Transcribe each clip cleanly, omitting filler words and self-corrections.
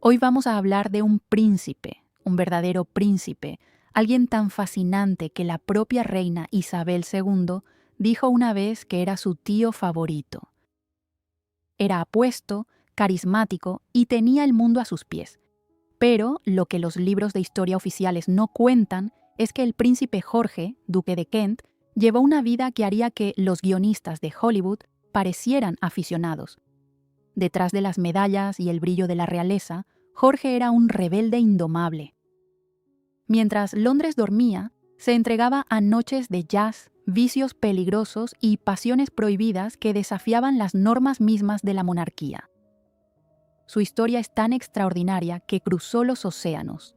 Hoy vamos a hablar de un príncipe, un verdadero príncipe, alguien tan fascinante que la propia reina Isabel II dijo una vez que era su tío favorito. Era apuesto, carismático y tenía el mundo a sus pies. Pero lo que los libros de historia oficiales no cuentan es que el príncipe Jorge, duque de Kent, llevó una vida que haría que los guionistas de Hollywood parecieran aficionados. Detrás de las medallas y el brillo de la realeza, Jorge era un rebelde indomable. Mientras Londres dormía, se entregaba a noches de jazz, vicios peligrosos y pasiones prohibidas que desafiaban las normas mismas de la monarquía. Su historia es tan extraordinaria que cruzó los océanos.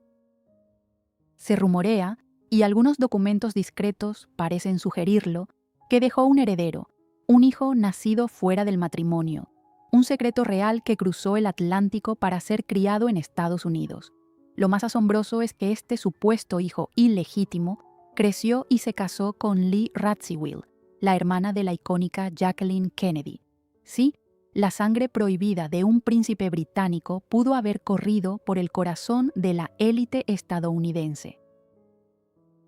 Se rumorea, y algunos documentos discretos parecen sugerirlo, que dejó un heredero, un hijo nacido fuera del matrimonio, un secreto real que cruzó el Atlántico para ser criado en Estados Unidos. Lo más asombroso es que este supuesto hijo ilegítimo creció y se casó con Lee Radziwill, la hermana de la icónica Jacqueline Kennedy. Sí, la sangre prohibida de un príncipe británico pudo haber corrido por el corazón de la élite estadounidense.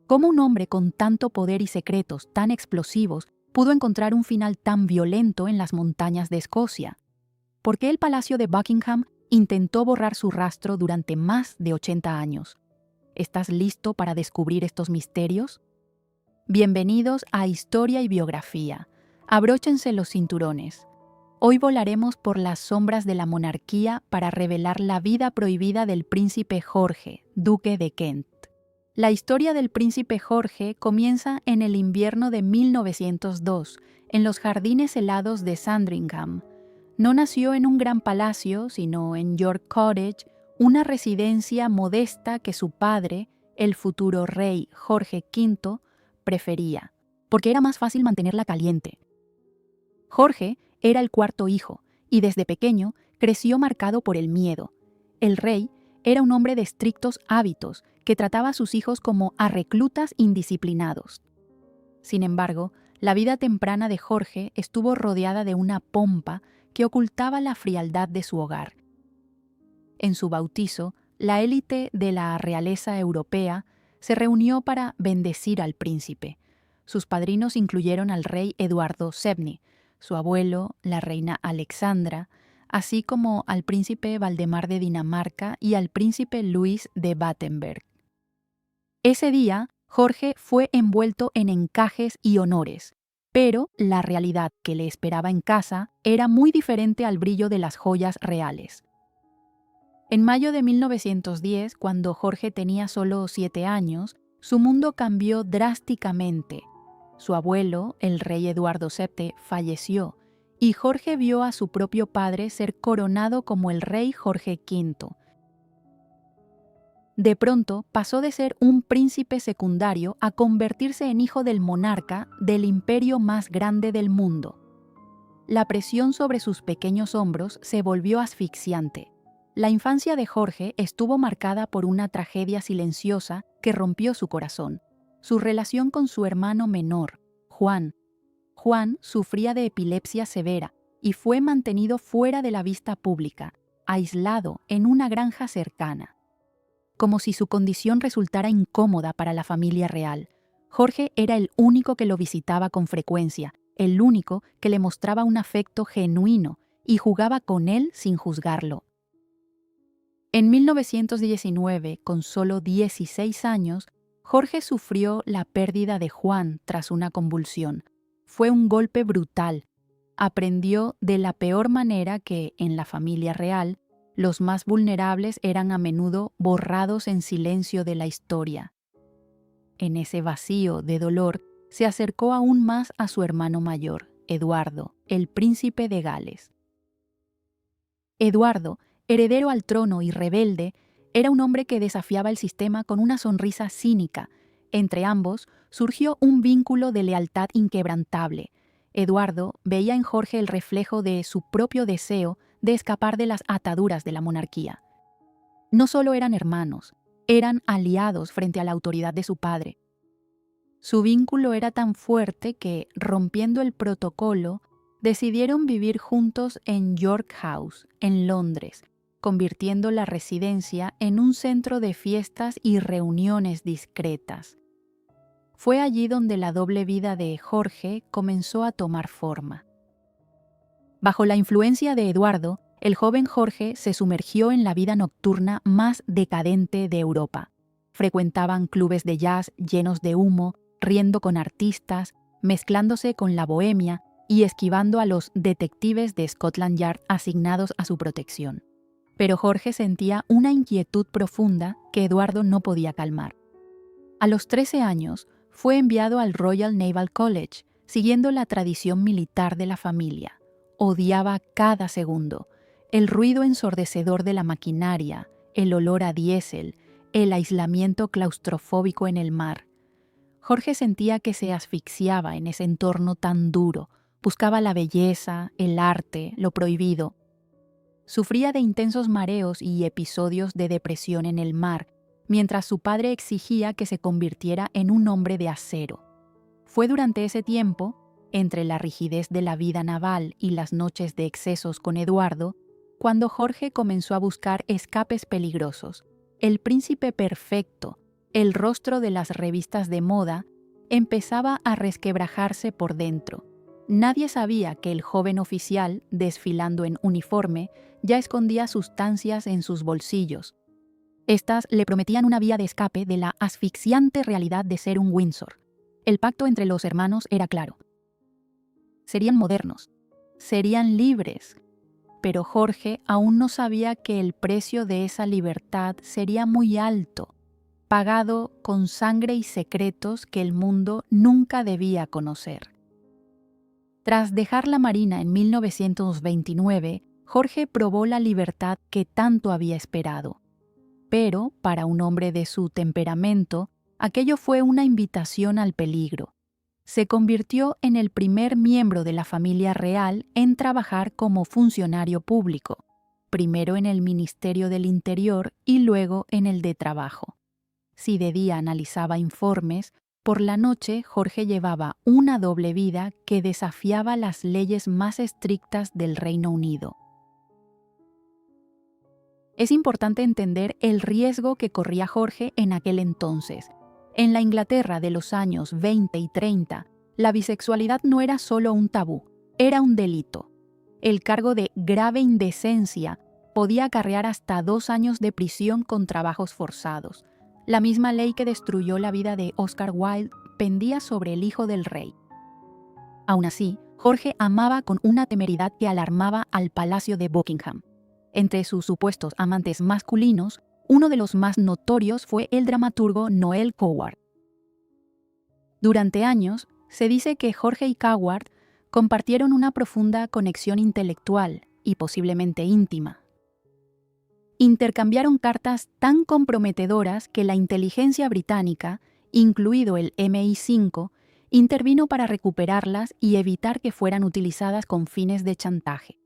¿Cómo un hombre con tanto poder y secretos tan explosivos pudo encontrar un final tan violento en las montañas de Escocia? ¿Por qué el Palacio de Buckingham intentó borrar su rastro durante más de 80 años? ¿Estás listo para descubrir estos misterios? Bienvenidos a Historia y Biografía. Abróchense los cinturones. Hoy volaremos por las sombras de la monarquía para revelar la vida prohibida del príncipe Jorge, duque de Kent. La historia del príncipe Jorge comienza en el invierno de 1902, en los jardines helados de Sandringham. No nació en un gran palacio, sino en York Cottage, una residencia modesta que su padre, el futuro rey Jorge V, prefería, porque era más fácil mantenerla caliente. Jorge era el cuarto hijo, y desde pequeño creció marcado por el miedo. El rey era un hombre de estrictos hábitos, que trataba a sus hijos como a reclutas indisciplinados. Sin embargo, la vida temprana de Jorge estuvo rodeada de una pompa que ocultaba la frialdad de su hogar. En su bautizo, la élite de la realeza europea se reunió para bendecir al príncipe. Sus padrinos incluyeron al rey Eduardo VII, su abuelo, la reina Alexandra, así como al príncipe Valdemar de Dinamarca y al príncipe Luis de Battenberg. Ese día, Jorge fue envuelto en encajes y honores, pero la realidad que le esperaba en casa era muy diferente al brillo de las joyas reales. En mayo de 1910, cuando Jorge tenía solo 7 años, su mundo cambió drásticamente. Su abuelo, el rey Eduardo VII, falleció, y Jorge vio a su propio padre ser coronado como el rey Jorge V. De pronto pasó de ser un príncipe secundario a convertirse en hijo del monarca del imperio más grande del mundo. La presión sobre sus pequeños hombros se volvió asfixiante. La infancia de Jorge estuvo marcada por una tragedia silenciosa que rompió su corazón: su relación con su hermano menor, Juan. Juan sufría de epilepsia severa y fue mantenido fuera de la vista pública, aislado en una granja cercana. Como si su condición resultara incómoda para la familia real, Jorge era el único que lo visitaba con frecuencia, el único que le mostraba un afecto genuino y jugaba con él sin juzgarlo. En 1919, con solo 16 años, Jorge sufrió la pérdida de Juan tras una convulsión. Fue un golpe brutal. Aprendió de la peor manera que, en la familia real, los más vulnerables eran a menudo borrados en silencio de la historia. En ese vacío de dolor, se acercó aún más a su hermano mayor, Eduardo, el príncipe de Gales. Eduardo, heredero al trono y rebelde, era un hombre que desafiaba el sistema con una sonrisa cínica. Entre ambos surgió un vínculo de lealtad inquebrantable. Eduardo veía en Jorge el reflejo de su propio deseo de escapar de las ataduras de la monarquía. No solo eran hermanos, eran aliados frente a la autoridad de su padre. Su vínculo era tan fuerte que, rompiendo el protocolo, decidieron vivir juntos en York House, en Londres, convirtiendo la residencia en un centro de fiestas y reuniones discretas. Fue allí donde la doble vida de Jorge comenzó a tomar forma. Bajo la influencia de Eduardo, el joven Jorge se sumergió en la vida nocturna más decadente de Europa. Frecuentaban clubes de jazz llenos de humo, riendo con artistas, mezclándose con la bohemia y esquivando a los detectives de Scotland Yard asignados a su protección. Pero Jorge sentía una inquietud profunda que Eduardo no podía calmar. A los 13 años, fue enviado al Royal Naval College, siguiendo la tradición militar de la familia. Odiaba cada segundo, el ruido ensordecedor de la maquinaria, el olor a diésel, el aislamiento claustrofóbico en el mar. Jorge sentía que se asfixiaba en ese entorno tan duro, buscaba la belleza, el arte, lo prohibido. Sufría de intensos mareos y episodios de depresión en el mar, mientras su padre exigía que se convirtiera en un hombre de acero. Fue durante ese tiempo, entre la rigidez de la vida naval y las noches de excesos con Eduardo, cuando Jorge comenzó a buscar escapes peligrosos. El príncipe perfecto, el rostro de las revistas de moda, empezaba a resquebrajarse por dentro. Nadie sabía que el joven oficial, desfilando en uniforme, ya escondía sustancias en sus bolsillos. Estas le prometían una vía de escape de la asfixiante realidad de ser un Windsor. El pacto entre los hermanos era claro. Serían modernos, serían libres, pero Jorge aún no sabía que el precio de esa libertad sería muy alto, pagado con sangre y secretos que el mundo nunca debía conocer. Tras dejar la Marina en 1929, Jorge probó la libertad que tanto había esperado. Pero, para un hombre de su temperamento, aquello fue una invitación al peligro. Se convirtió en el primer miembro de la familia real en trabajar como funcionario público, primero en el Ministerio del Interior y luego en el de Trabajo. Si de día analizaba informes, por la noche Jorge llevaba una doble vida que desafiaba las leyes más estrictas del Reino Unido. Es importante entender el riesgo que corría Jorge en aquel entonces. En la Inglaterra de los años 20 y 30, la bisexualidad no era solo un tabú, era un delito. El cargo de grave indecencia podía acarrear hasta 2 años de prisión con trabajos forzados. La misma ley que destruyó la vida de Oscar Wilde pendía sobre el hijo del rey. Aún así, Jorge amaba con una temeridad que alarmaba al Palacio de Buckingham. Entre sus supuestos amantes masculinos, uno de los más notorios fue el dramaturgo Noel Coward. Durante años, se dice que Jorge y Coward compartieron una profunda conexión intelectual y posiblemente íntima. Intercambiaron cartas tan comprometedoras que la inteligencia británica, incluido el MI5, intervino para recuperarlas y evitar que fueran utilizadas con fines de chantaje.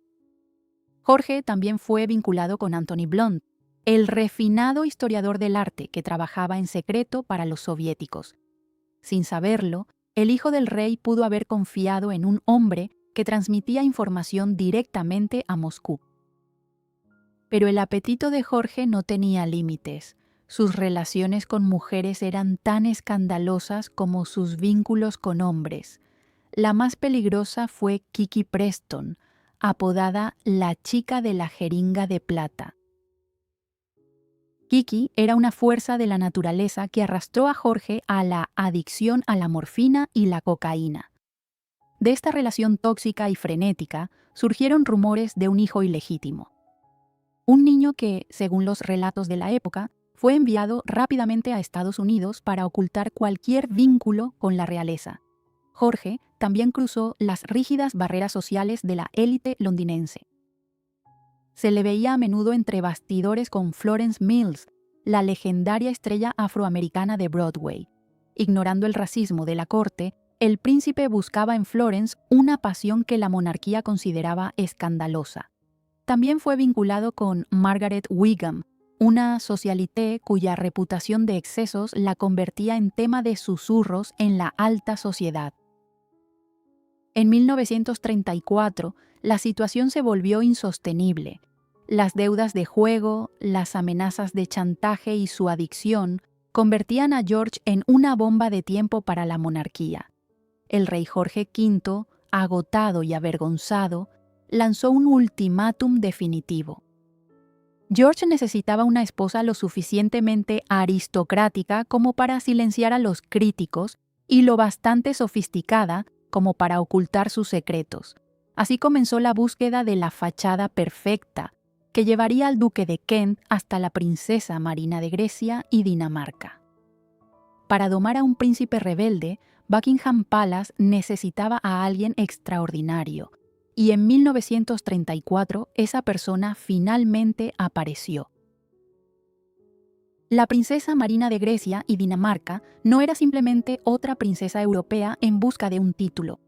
Jorge también fue vinculado con Anthony Blunt, el refinado historiador del arte que trabajaba en secreto para los soviéticos. Sin saberlo, el hijo del rey pudo haber confiado en un hombre que transmitía información directamente a Moscú. Pero el apetito de Jorge no tenía límites. Sus relaciones con mujeres eran tan escandalosas como sus vínculos con hombres. La más peligrosa fue Kiki Preston, apodada la chica de la jeringa de plata. Kiki era una fuerza de la naturaleza que arrastró a Jorge a la adicción a la morfina y la cocaína. De esta relación tóxica y frenética surgieron rumores de un hijo ilegítimo. Un niño que, según los relatos de la época, fue enviado rápidamente a Estados Unidos para ocultar cualquier vínculo con la realeza. Jorge también cruzó las rígidas barreras sociales de la élite londinense. Se le veía a menudo entre bastidores con Florence Mills, la legendaria estrella afroamericana de Broadway. Ignorando el racismo de la corte, el príncipe buscaba en Florence una pasión que la monarquía consideraba escandalosa. También fue vinculado con Margaret Wigham, una socialité cuya reputación de excesos la convertía en tema de susurros en la alta sociedad. En 1934, la situación se volvió insostenible. Las deudas de juego, las amenazas de chantaje y su adicción convertían a George en una bomba de tiempo para la monarquía. El rey Jorge V, agotado y avergonzado, lanzó un ultimátum definitivo. George necesitaba una esposa lo suficientemente aristocrática como para silenciar a los críticos y lo bastante sofisticada como para ocultar sus secretos. Así comenzó la búsqueda de la fachada perfecta, que llevaría al duque de Kent hasta la princesa Marina de Grecia y Dinamarca. Para domar a un príncipe rebelde, Buckingham Palace necesitaba a alguien extraordinario, y en 1934 esa persona finalmente apareció. La princesa Marina de Grecia y Dinamarca no era simplemente otra princesa europea en busca de un título.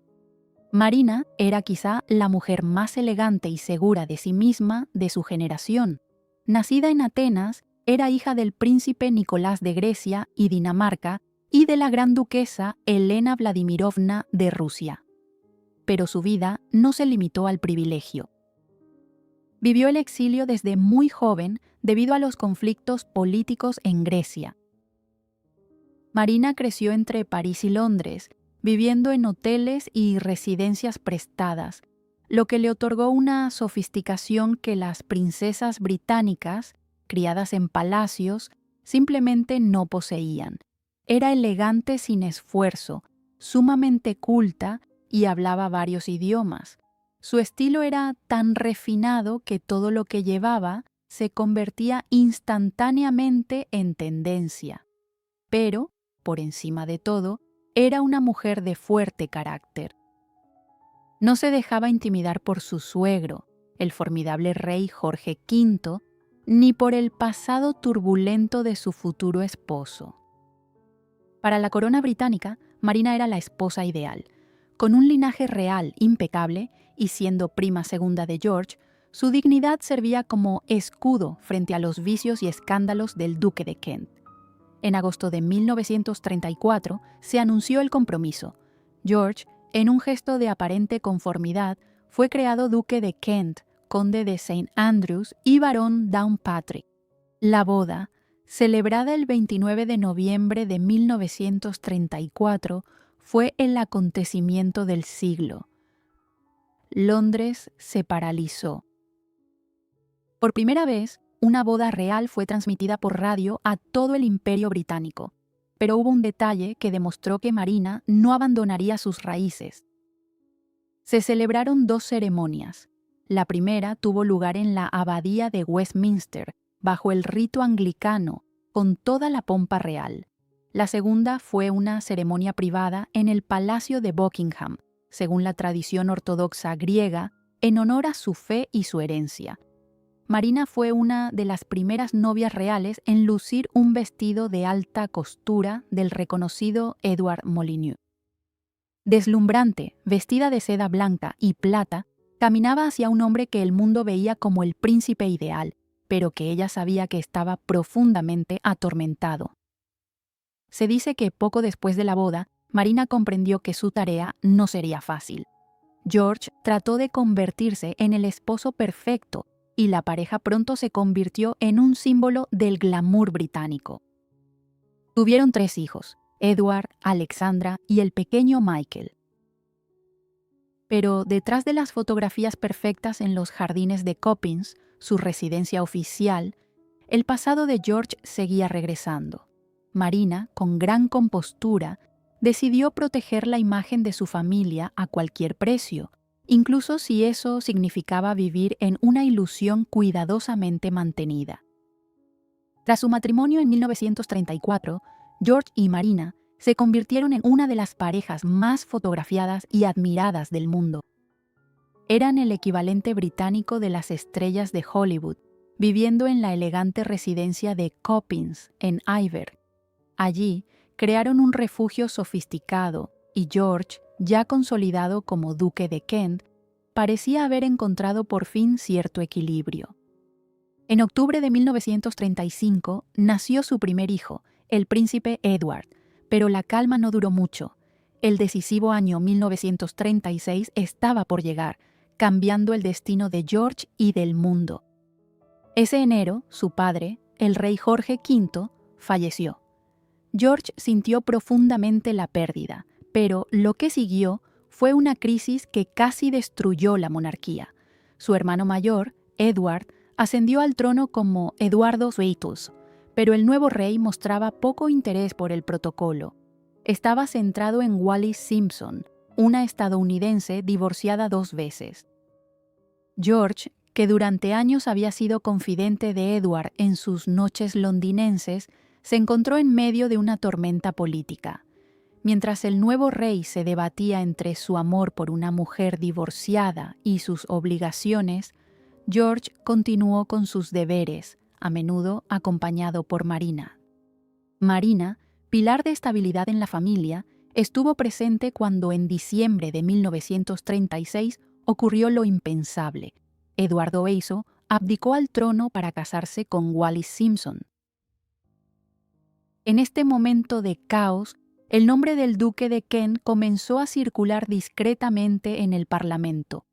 Marina era quizá la mujer más elegante y segura de sí misma de su generación. Nacida en Atenas, era hija del príncipe Nicolás de Grecia y Dinamarca y de la gran duquesa Elena Vladimirovna de Rusia. Pero su vida no se limitó al privilegio. Vivió el exilio desde muy joven debido a los conflictos políticos en Grecia. Marina creció entre París y Londres, viviendo en hoteles y residencias prestadas, lo que le otorgó una sofisticación que las princesas británicas, criadas en palacios, simplemente no poseían. Era elegante sin esfuerzo, sumamente culta y hablaba varios idiomas. Su estilo era tan refinado que todo lo que llevaba se convertía instantáneamente en tendencia. Pero, por encima de todo, era una mujer de fuerte carácter. No se dejaba intimidar por su suegro, el formidable rey Jorge V, ni por el pasado turbulento de su futuro esposo. Para la corona británica, Marina era la esposa ideal. Con un linaje real impecable y siendo prima segunda de George, su dignidad servía como escudo frente a los vicios y escándalos del duque de Kent. En agosto de 1934 se anunció el compromiso. George, en un gesto de aparente conformidad, fue creado duque de Kent, conde de St. Andrews y barón Downpatrick. La boda, celebrada el 29 de noviembre de 1934, fue el acontecimiento del siglo. Londres se paralizó. Por primera vez, una boda real fue transmitida por radio a todo el Imperio Británico, pero hubo un detalle que demostró que Marina no abandonaría sus raíces. Se celebraron 2 ceremonias. La primera tuvo lugar en la Abadía de Westminster, bajo el rito anglicano, con toda la pompa real. La segunda fue una ceremonia privada en el Palacio de Buckingham, según la tradición ortodoxa griega, en honor a su fe y su herencia. Marina fue una de las primeras novias reales en lucir un vestido de alta costura del reconocido Edward Molyneux. Deslumbrante, vestida de seda blanca y plata, caminaba hacia un hombre que el mundo veía como el príncipe ideal, pero que ella sabía que estaba profundamente atormentado. Se dice que poco después de la boda, Marina comprendió que su tarea no sería fácil. George trató de convertirse en el esposo perfecto, y la pareja pronto se convirtió en un símbolo del glamour británico. Tuvieron 3 hijos, Edward, Alexandra y el pequeño Michael. Pero detrás de las fotografías perfectas en los jardines de Coppins, su residencia oficial, el pasado de George seguía regresando. Marina, con gran compostura, decidió proteger la imagen de su familia a cualquier precio, incluso si eso significaba vivir en una ilusión cuidadosamente mantenida. Tras su matrimonio en 1934, George y Marina se convirtieron en una de las parejas más fotografiadas y admiradas del mundo. Eran el equivalente británico de las estrellas de Hollywood, viviendo en la elegante residencia de Coppins, en Iver. Allí, crearon un refugio sofisticado y George, ya consolidado como duque de Kent, parecía haber encontrado por fin cierto equilibrio. En octubre de 1935 nació su primer hijo, el príncipe Edward, pero la calma no duró mucho. El decisivo año 1936 estaba por llegar, cambiando el destino de George y del mundo. Ese enero, su padre, el rey Jorge V, falleció. George sintió profundamente la pérdida, pero lo que siguió fue una crisis que casi destruyó la monarquía. Su hermano mayor, Edward, ascendió al trono como Eduardo Beatus, pero el nuevo rey mostraba poco interés por el protocolo. Estaba centrado en Wallis Simpson, una estadounidense divorciada 2 veces. George, que durante años había sido confidente de Edward en sus noches londinenses, se encontró en medio de una tormenta política. Mientras el nuevo rey se debatía entre su amor por una mujer divorciada y sus obligaciones, George continuó con sus deberes, a menudo acompañado por Marina. Marina, pilar de estabilidad en la familia, estuvo presente cuando en diciembre de 1936 ocurrió lo impensable. Eduardo Eiso abdicó al trono para casarse con Wallis Simpson. En este momento de caos, el nombre del duque de Kent comenzó a circular discretamente en el Parlamento.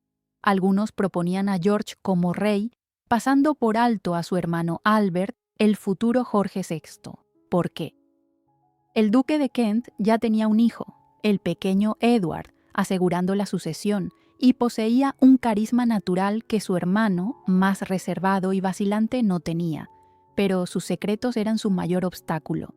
Algunos proponían a George como rey, pasando por alto a su hermano Albert, el futuro Jorge VI. ¿Por qué? El duque de Kent ya tenía un hijo, el pequeño Edward, asegurando la sucesión, y poseía un carisma natural que su hermano, más reservado y vacilante, no tenía, pero sus secretos eran su mayor obstáculo.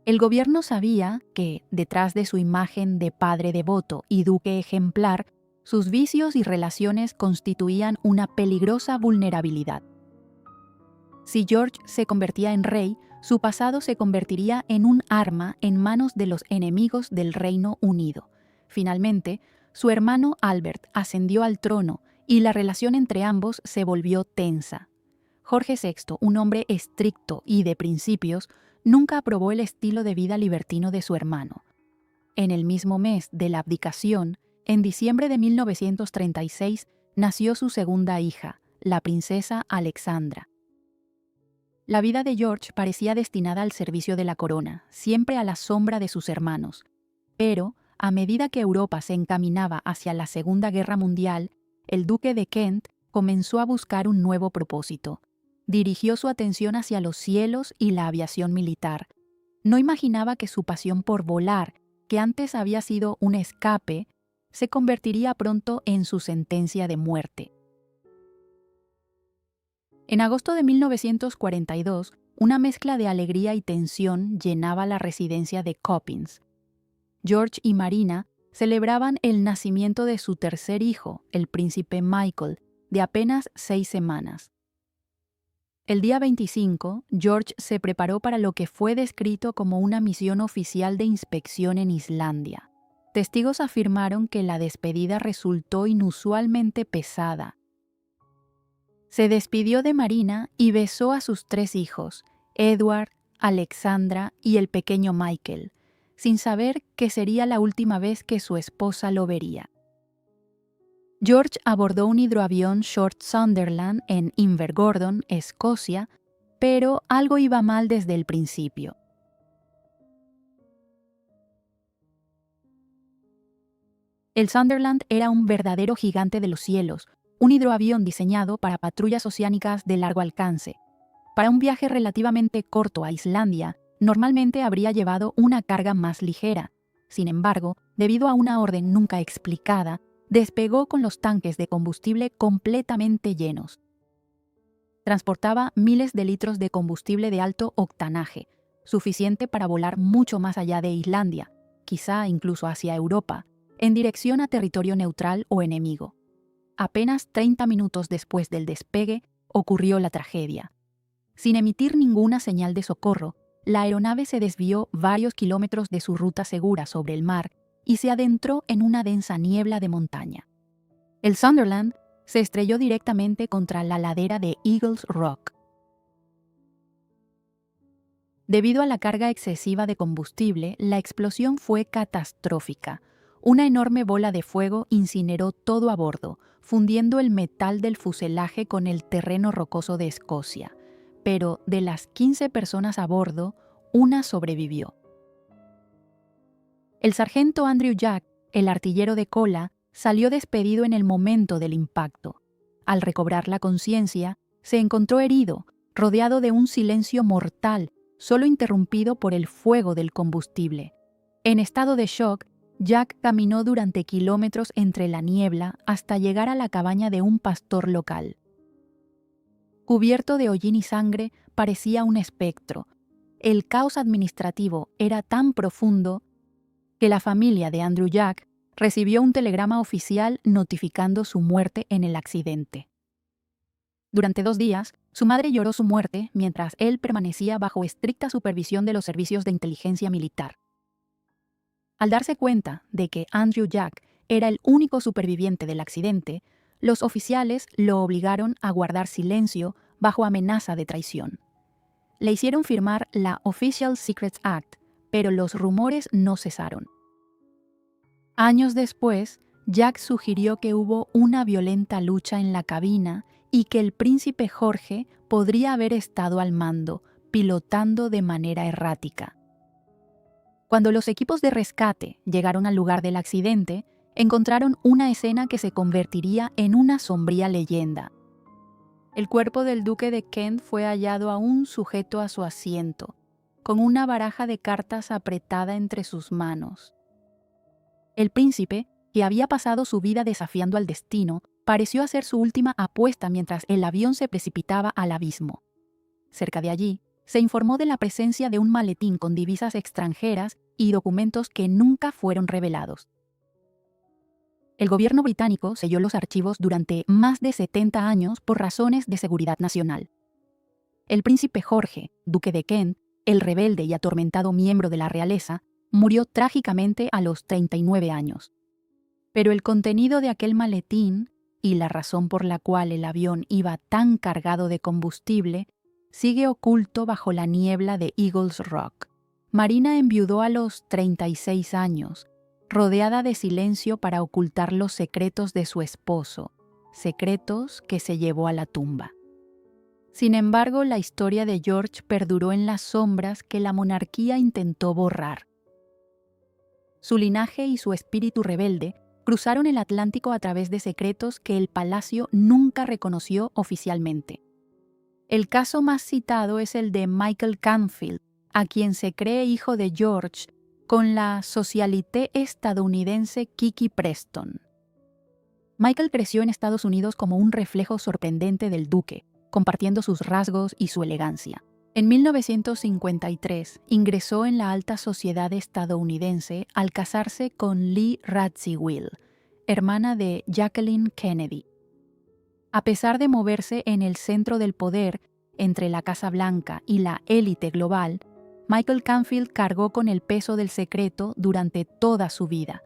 El gobierno sabía que, detrás de su imagen de padre devoto y duque ejemplar, sus vicios y relaciones constituían una peligrosa vulnerabilidad. Si George se convertía en rey, su pasado se convertiría en un arma en manos de los enemigos del Reino Unido. Finalmente, su hermano Albert ascendió al trono y la relación entre ambos se volvió tensa. Jorge VI, un hombre estricto y de principios, nunca aprobó el estilo de vida libertino de su hermano. En el mismo mes de la abdicación, en diciembre de 1936, nació su segunda hija, la princesa Alexandra. La vida de George parecía destinada al servicio de la corona, siempre a la sombra de sus hermanos. Pero, a medida que Europa se encaminaba hacia la Segunda Guerra Mundial, el duque de Kent comenzó a buscar un nuevo propósito. Dirigió su atención hacia los cielos y la aviación militar. No imaginaba que su pasión por volar, que antes había sido un escape, se convertiría pronto en su sentencia de muerte. En agosto de 1942, una mezcla de alegría y tensión llenaba la residencia de Coppins. George y Marina celebraban el nacimiento de su tercer hijo, el príncipe Michael, de apenas 6 semanas. El día 25, George se preparó para lo que fue descrito como una misión oficial de inspección en Islandia. Testigos afirmaron que la despedida resultó inusualmente pesada. Se despidió de Marina y besó a sus 3 hijos, Edward, Alexandra y el pequeño Michael, sin saber que sería la última vez que su esposa lo vería. George abordó un hidroavión Short Sunderland en Invergordon, Escocia, pero algo iba mal desde el principio. El Sunderland era un verdadero gigante de los cielos, un hidroavión diseñado para patrullas oceánicas de largo alcance. Para un viaje relativamente corto a Islandia, normalmente habría llevado una carga más ligera. Sin embargo, debido a una orden nunca explicada, despegó con los tanques de combustible completamente llenos. Transportaba miles de litros de combustible de alto octanaje, suficiente para volar mucho más allá de Islandia, quizá incluso hacia Europa, en dirección a territorio neutral o enemigo. Apenas 30 minutos después del despegue, ocurrió la tragedia. Sin emitir ninguna señal de socorro, la aeronave se desvió varios kilómetros de su ruta segura sobre el mar y se adentró en una densa niebla de montaña. El Sunderland se estrelló directamente contra la ladera de Eagles Rock. Debido a la carga excesiva de combustible, la explosión fue catastrófica. Una enorme bola de fuego incineró todo a bordo, fundiendo el metal del fuselaje con el terreno rocoso de Escocia. Pero de las 15 personas a bordo, una sobrevivió. El sargento Andrew Jack, el artillero de cola, salió despedido en el momento del impacto. Al recobrar la conciencia, Se encontró herido, rodeado de un silencio mortal, solo interrumpido por el fuego del combustible. En estado de shock, Jack caminó durante kilómetros entre la niebla hasta llegar a la cabaña de un pastor local. Cubierto de hollín y sangre, parecía un espectro. El caos administrativo era tan profundo que la familia de Andrew Jack recibió un telegrama oficial notificando su muerte en el accidente. Durante 2 días, su madre lloró su muerte mientras él permanecía bajo estricta supervisión de los servicios de inteligencia militar. Al darse cuenta de que Andrew Jack era el único superviviente del accidente, los oficiales lo obligaron a guardar silencio bajo amenaza de traición. Le hicieron firmar la Official Secrets Act, pero los rumores no cesaron. Años después, Jack sugirió que hubo una violenta lucha en la cabina y que el príncipe Jorge podría haber estado al mando, pilotando de manera errática. Cuando los equipos de rescate llegaron al lugar del accidente, encontraron una escena que se convertiría en una sombría leyenda. El cuerpo del duque de Kent fue hallado aún sujeto a su asiento, con una baraja de cartas apretada entre sus manos. El príncipe, que había pasado su vida desafiando al destino, pareció hacer su última apuesta mientras el avión se precipitaba al abismo. Cerca de allí, se informó de la presencia de un maletín con divisas extranjeras y documentos que nunca fueron revelados. El gobierno británico selló los archivos durante más de 70 años por razones de seguridad nacional. El príncipe Jorge, duque de Kent, el rebelde y atormentado miembro de la realeza, murió trágicamente a los 39 años. Pero el contenido de aquel maletín y la razón por la cual el avión iba tan cargado de combustible sigue oculto bajo la niebla de Eagles Rock. Marina enviudó a los 36 años, rodeada de silencio para ocultar los secretos de su esposo, secretos que se llevó a la tumba. Sin embargo, la historia de George perduró en las sombras que la monarquía intentó borrar. Su linaje y su espíritu rebelde cruzaron el Atlántico a través de secretos que el palacio nunca reconoció oficialmente. El caso más citado es el de Michael Canfield, a quien se cree hijo de George con la socialité estadounidense Kiki Preston. Michael creció en Estados Unidos como un reflejo sorprendente del duque, compartiendo sus rasgos y su elegancia. En 1953 ingresó en la alta sociedad estadounidense al casarse con Lee Radziwill, hermana de Jacqueline Kennedy. A pesar de moverse en el centro del poder entre la Casa Blanca y la élite global, Michael Canfield cargó con el peso del secreto durante toda su vida.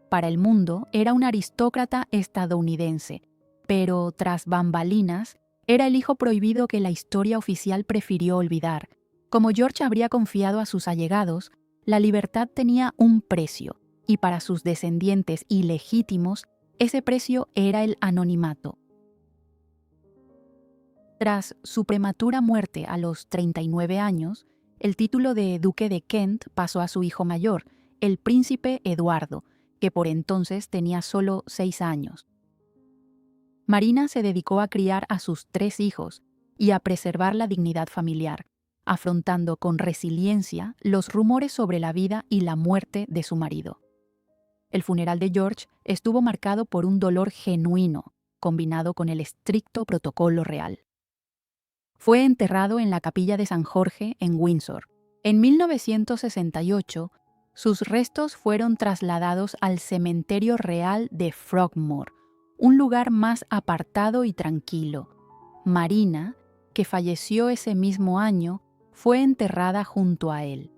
Para el mundo era un aristócrata estadounidense, pero tras bambalinas era el hijo prohibido que la historia oficial prefirió olvidar. Como George habría confiado a sus allegados, la libertad tenía un precio, y para sus descendientes ilegítimos, ese precio era el anonimato. Tras su prematura muerte a los 39 años, el título de duque de Kent pasó a su hijo mayor, el príncipe Eduardo, que por entonces tenía solo 6 años. Marina se dedicó a criar a sus 3 hijos y a preservar la dignidad familiar, afrontando con resiliencia los rumores sobre la vida y la muerte de su marido. El funeral de George estuvo marcado por un dolor genuino, combinado con el estricto protocolo real. Fue enterrado en la capilla de San Jorge en Windsor. En 1968, sus restos fueron trasladados al cementerio real de Frogmore, un lugar más apartado y tranquilo. Marina, que falleció ese mismo año, fue enterrada junto a él.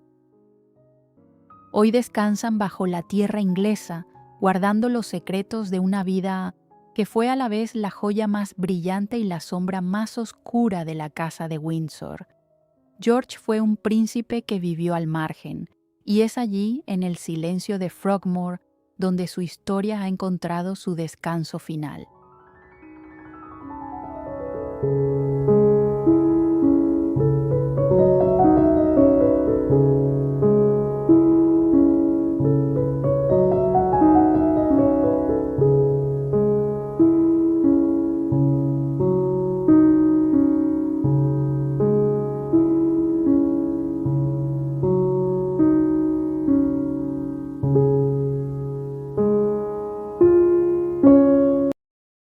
Hoy descansan bajo la tierra inglesa, guardando los secretos de una vida que fue a la vez la joya más brillante y la sombra más oscura de la casa de Windsor. George fue un príncipe que vivió al margen, y es allí, en el silencio de Frogmore, donde su historia ha encontrado su descanso final.